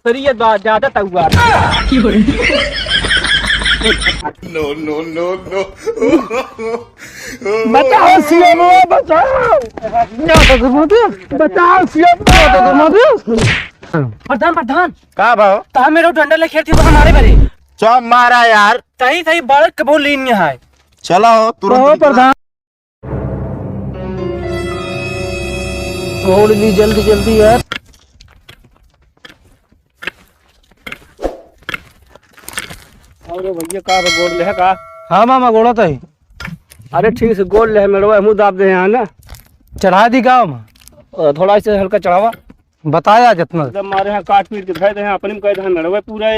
फिर ये ज्यादा तगुआ। No, no, no, no. बचाओ सीएम बचाओ। बचाओ सीएम। प्रधान प्रधान का भाव तो मेरे डंडा लेके थी तो हमारे बरे चौ मारा यार। सही सही बड़ कबो लीन है। चलो तुरंत प्रधान छोड़ ली जल्दी जल्दी यार। अरे भैया का गोड़ ले का। हाँ मामा गोड़ा तो ही। अरे ठीक से गोड़ ले मेरे मुँह दाब दे यहाँ ना। चढ़ा दी गाँव में थोड़ा से हल्का चढ़ावा बताया जितना जब हमारे यहाँ काट पीट के धर दे अपने में कह दे मेरे पूरा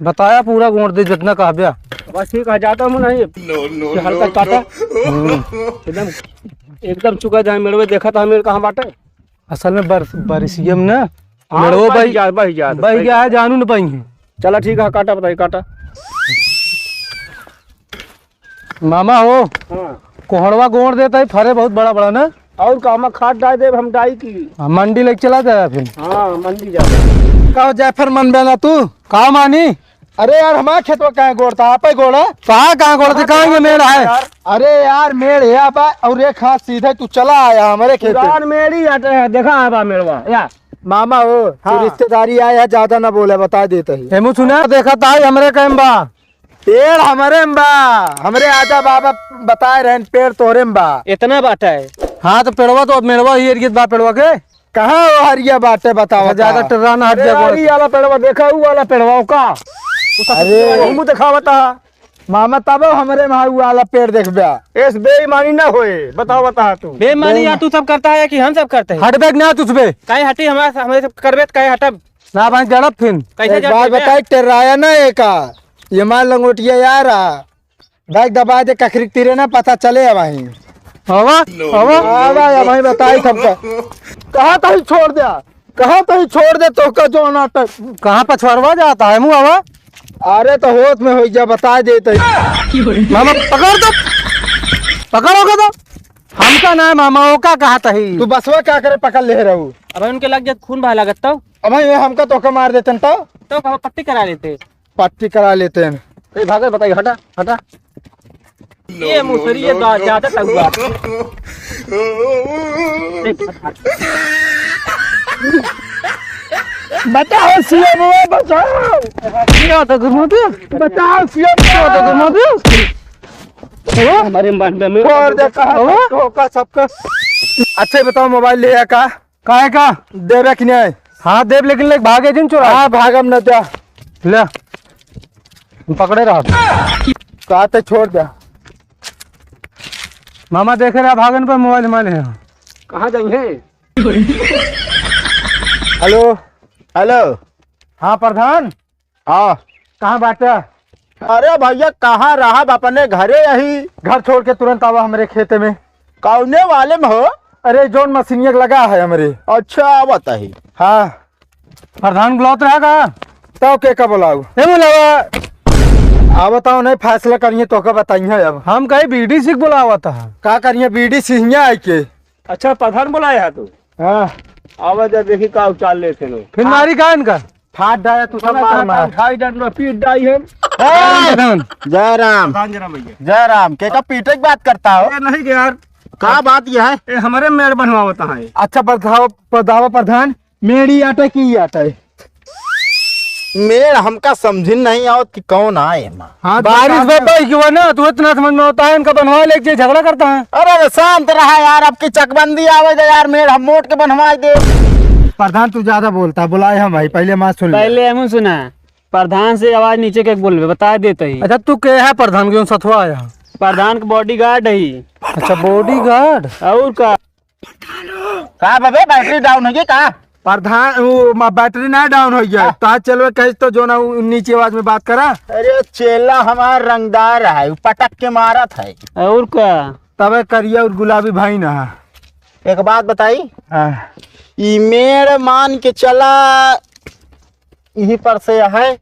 बताया पूरा गोड़ दे जितना कहा भैया बस ठीक है जाता हूँ नहीं हल्का काटा एकदम एकदम चुका जाए मेरे देखा था मेरे कहाँ बाटे असल में बरसीम ना मेरे भाई गया है जानू न पाई है। चला ठीक है काटा बताइए काटा मामा हो। हाँ कोहड़वा गोड़ देता है फरे बहुत बड़ा बड़ा ना और काम खाद डाल दे हम डाई की मंडी लेके चला जाए फिर। हाँ मंडी जा कहो जाफर मन बेना तू का मानी। अरे यार हमारे खेत में कहाँ गोड़ था आप ही गोड़ा कहाँ गोड़ थे कहाँ ये मेड़ है। अरे यार मेड़ है आप और एक हाथ सीधे तू चला आया हमारे खेत में। मेरी है देखा है मेड़वा या मामा हो। हाँ। तो रिश्तेदारी आया है ज्यादा ना बोले बता देते ही हेमू सुना देखा था हमरे कैम्बा पेड़ हमारे में बा हमरे आजा बाबा बताए रहे पेड़ तोहरे में बा इतना बाटा है। हाँ तो पेड़वा तो मेड़वा ही बा पेड़वा के कहाँ वो हरिया बाटे बताओ ज्यादा टर्राना हरिया वाला पेड़वा देखा वो वाला पेड़वा का। अरे मुँह देखा बता मामा तब हमारे वहाँ वाला पेड़ देख बा इस बेईमानी ना होए बताओ बता तू बेईमानी या तू सब करता है कि हम सब करते हैं। हटबे ना तुझबे कहीं हटी हमारे हमें सब करबे कहीं हटब ना भाई जड़ब फिर कैसे बात बताई टेराया ना एक ये माल लंगोटिया यार बैग दबा दे कखरी तीरे ना पता चले वहीं हवा हवा वहीं बताई सबका कहाँ तही छोड़ दिया कहाँ तही छोड़ दे तो का जो नाटक कहाँ पछवाड़वा जाता है मुँह हवा। अरे तो होत में हो जा बता देते मामा पकड़ दो पकड़ोगे तो हमका ना मामा का कहा था ही तू बसवा क्या करे पकड़ ले रहू अब उनके लग जाए खून बहा लगत तो अब हमका तो मार देते तो पट्टी करा लेते पट्टी करा लेते हैं भागे बताइए हटा हटा ये मुसरी ये ज्यादा तगुआ। बताओ सीएम बचाओ बताओ सीएम हमारे में और देखा सबका। अच्छा बताओ मोबाइल ले का काहे का देवे कि नहीं। हाँ देव लेकिन ले भागे जिन चोरा। हाँ भागम न दिया ले पकड़े रहा कहा तो छोड़ दिया मामा देखे रहा भागन पर मोबाइल हमारे है कहाँ जाइए। हेलो हेलो हाँ प्रधान हाँ कहाँ बाटा। अरे भैया कहाँ रहा अपने घरे यही घर छोड़ के तुरंत आवा हमारे खेते में कौने वाले में हो। अरे जोन मशीनिया लगा है हमारे। अच्छा बताही हाँ प्रधान बुलाते रहेगा तो के का बुलाऊ आप बताओ नहीं फैसला करिए तो का बताइए। अब हम कहीं बीडी सिख बुलावा था का करिए बीडी सिंहिया आई के। अच्छा प्रधान बुलाया है तू। हाँ आवाज देखी का उचाल लेते लोग फिर मारी का इनका फाट डाया तू सब पीट डाई है। जय राम जय राम के का पीटे की बात करता हो नहीं यार का बात यह है। ये हमारे मेड़ बनवाता है। अच्छा बताओ प्रधान मेरी आटा की आटा है मेड़ हमका समझ नहीं आओ कि कौन आए। हाँ बारिश बाबा क्यों ना तू इतना समझ में होता है इनका बनवा ले झगड़ा करता है। अरे शांत रहा यार आपकी चकबंदी आवे यार मेड़ हम मोट के बनवा दे। प्रधान तू ज्यादा बोलता बुलाए हम भाई पहले माँ सुन पहले हम सुना प्रधान से आवाज नीचे के बोल बता देते ही। अच्छा तू क्या है प्रधान क्यों सथवा आया। प्रधान का बॉडी गार्ड है। अच्छा बॉडी गार्ड और का बाबे बैटरी डाउन है का प्रधान वो बैटरी ना डाउन हो गया तो आज चलो कहीं तो जो ना नीचे आवाज में बात करा। अरे चेला हमारा रंगदार है पटक के मारा था और का तब करिया और गुलाबी भाई ना। एक बात बताई ई मेड़ मान के चला यही पर से है।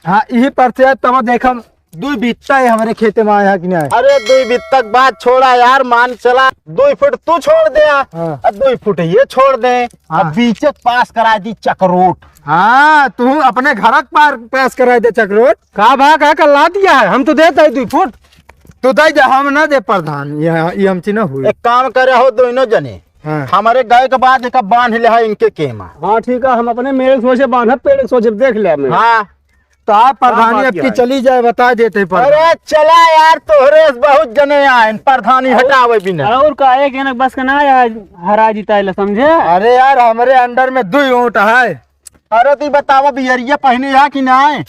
हाँ यही पर से तब देखम दू बीतता है हमारे खेते में आया कि नहीं। अरे 2 बीत तक बात छोड़ा यार मान चला 2 फुट तू छोड़ दे 2 फुट ये छोड़ दे। हाँ। अब बीच पास करा दी चक्रोट हाँ तू अपने घर पार पास कराए दे चक्रोट का भाग है कल ला दिया है हम तो देते है 2 फुट तो दे जा हम ना दे प्रधान ये हम चिन्ह हुई एक काम करे हो दोनों जने हाँ। हमारे गाय के बाद एक बांध ले है इनके केमा। हाँ ठीक है, हम अपने मेरे सोचे बांधत पेड़ सोचे देख ले हमें। हाँ तो आप प्रधानी बात अब क्या की है? चली जाए बता देते प्रधान। अरे चला यार तोहरे से बहुत जने आए प्रधानी हटावे बिना। और का एक है ना बस का ना आया हरा जीता समझे। अरे यार हमारे अंडर में 2 ऊँट है। अरे तू बतावा बियरिया पहने यहाँ की ना आए।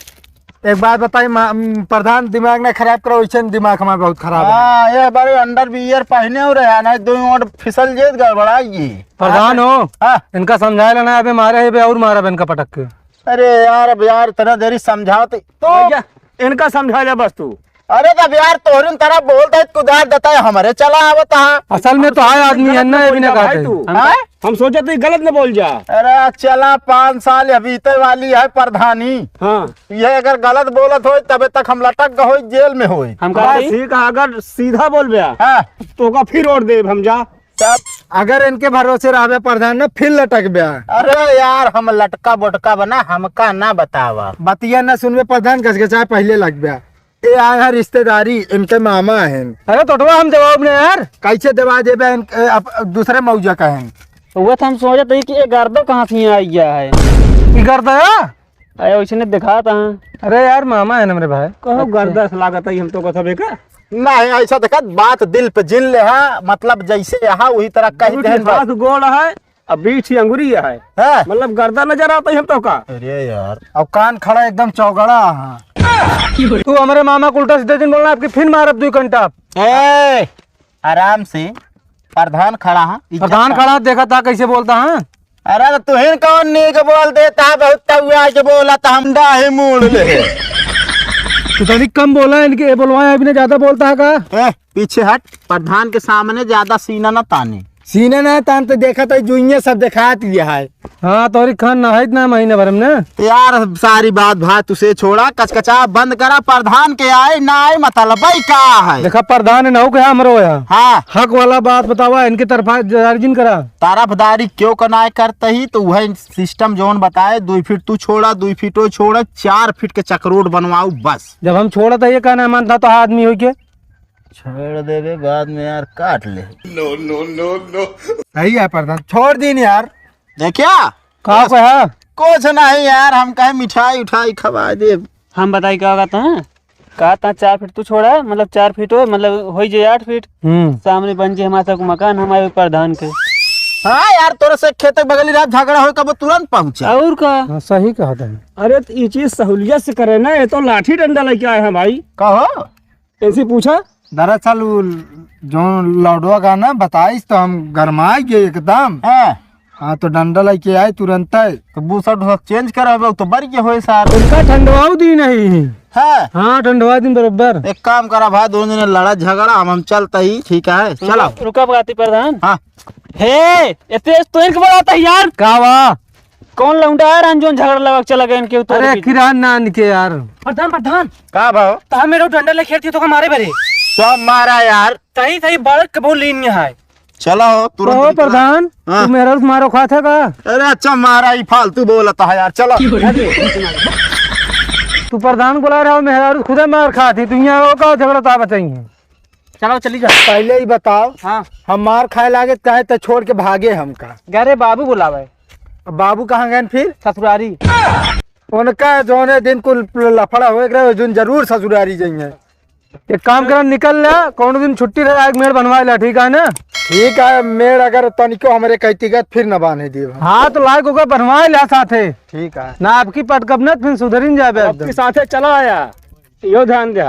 एक बात बताइए प्रधान दिमाग ना खराब करो वैसे दिमाग हमारा बहुत खराब है। हाँ ये बारे अंडर बियर पहने हो रहे ना 2 ऊँट फिसल जेत गड़बड़ाई। प्रधान हो हाँ। इनका समझाए लेना अबे मारे है और मारा इनका पटक के। अरे यार अब यार तरह देरी समझाते तो भैया इनका समझा ले बस तू। अरे तब यार तोहरिन तरह बोलता है कुदार देता है हमारे चला आवता है। असल में तो आए आदमी है ना ये भी ना भाई कहते तू हाँ? हम सोचे तो गलत न बोल जा। अरे चला 5 साल बीते वाली है प्रधानी। हाँ ये अगर गलत बोलत हो तबे तक हम लटक हो जेल में हो। हम ठीक है, अगर सीधा बोल गया हाँ तो का फिर और दे हम जा। अगर इनके भरोसे रहे प्रधान ना फिर लटक गया। अरे यार हम लटका बोटका बना हमका ना बतावा। बतिया ना सुनवे प्रधान कस के चाहे पहले लग गया। ये आया है रिश्तेदारी इनके मामा है। अरे टोटवा हम जवाब ने यार कैसे दबा देबे दूसरे मौजा का है। वो तो हम सोचे थे कि ये गर्दो कहाँ से आई गया है। की करता है अरे उसने दिखा था। अरे यार मामा है ना मेरे भाई। कहो गर्दस लागत है हम तो कथा बेका। नहीं ऐसा देखा बात दिल पे जिन ले है मतलब जैसे यहाँ वही तरह कही दे हाथ गोल है अब बीच ही अंगुरी है मतलब गर्दा नजर आता है हम तो का। अरे यार अब कान खड़ा एकदम चौगड़ा। तू हमारे मामा को उल्टा सीधे दिन बोलना आपकी फिर मार 2 घंटा। ए आराम से प्रधान खड़ा है। प्रधान खड़ा देखा था कैसे बोलता है। अरे तुहिन कौन नीक बोल देता है बहुत तउआ के बोला था हम डाहे मूड ले। तू तनी कम बोला इनके बोलवाए अभी ने ज्यादा बोलता है का। पीछे हट प्रधान के सामने ज्यादा सीना न ताने। सीने ना तान तो देखा तो जुइये सब दिखा दिया है। हाँ तोरी खान ना है इतना महीने भर में तो यार सारी बात भाई तुसे छोड़ा कचकचा बंद करा प्रधान के आए ना आए मतलब का है। देखा प्रधान न हो क्या हमरो यहाँ। हाँ हक वाला बात बतावा इनके तरफा अर्जुन करा। तारफदारी क्यों कनाए करते ही तो वह सिस्टम जोन बताए 2 फीट तू छोड़ा 2 फीट वो छोड़ा 4 फीट के चक्रोड बनवाऊ बस। जब हम छोड़ा था ये कहना मानता तो आदमी हो के छोड़ देवे बाद में यार काट ले। No, no, no, no. सही है प्रधान छोड़ दी यार। देखिया कहा पे है कुछ नहीं यार हम कहे मिठाई उठाई खवा दे। हम बताई क्या कहता है कहा था 4 फीट तू छोड़ा है मतलब 4 फीट हो मतलब हो जाए 8 फीट सामने बन जाए हमारा मकान हमारे प्रधान के। हाँ यार तोरे से खेत बगली रात झगड़ा हो कब तुरंत पहुंचा। और का सही कहा था। अरे तो ये चीज सहूलियत से करे ना ये तो लाठी डंडा लेके आए हैं भाई। कहो ऐसे पूछा दरअसल जो लौडवा का ना बताइस तो हम गरमाए गए एकदम। हाँ तो डंडा लेके आए तुरंत। तो बूसट चेंज करा तो बढ़ गया हो सार उनका ठंडवाऊ दी नहीं है। हाँ ठंडवा दिन बरोबर। एक काम करा भाई दोनों ने लड़ा झगड़ा हम चलता ही ठीक है चलो। रुका बगाती प्रधान। हाँ हे इतने तो इनके बताता है यार का वाह कौन लौंडा है रंजोन झगड़ा लगा चला गया इनके ऊपर। अरे किरान नान के यार प्रधान का भाव तो मेरे डंडा ले खेलती तो हमारे भरे सब मारा यार सही सही बड़ कबूल लीन है। चलो तुरंत प्रधान हाँ। तू मेरा मारो खा था का। अरे अच्छा मारा ही फालतू बोलता है यार चलो। तू प्रधान बुला रहा हो मेहरा खुदा मार खा थी तू यहाँ का झगड़ा था बताइए। चलो चली जा। पहले ही बताओ हाँ हम मार खाए लागे चाहे तो छोड़ के भागे हमका। अरे बाबू बुलावे बाबू कहाँ गए फिर ससुरारी उनका जोने दिन को लफड़ा हो दिन जरूर ससुरारी जाइए। एक काम करा निकल ला कौन दिन छुट्टी रहा एक मेड़ बनवा ला ठीक है ना। ठीक है मेड़ अगर तनिको हमारे कहतीगत फिर न बांधे दिए। हाँ तो लायक होगा बनवा ला साथे ठीक है ना आपकी पटकब न फिर सुधरिन जाए आपके साथे चला आया यो ध्यान दे।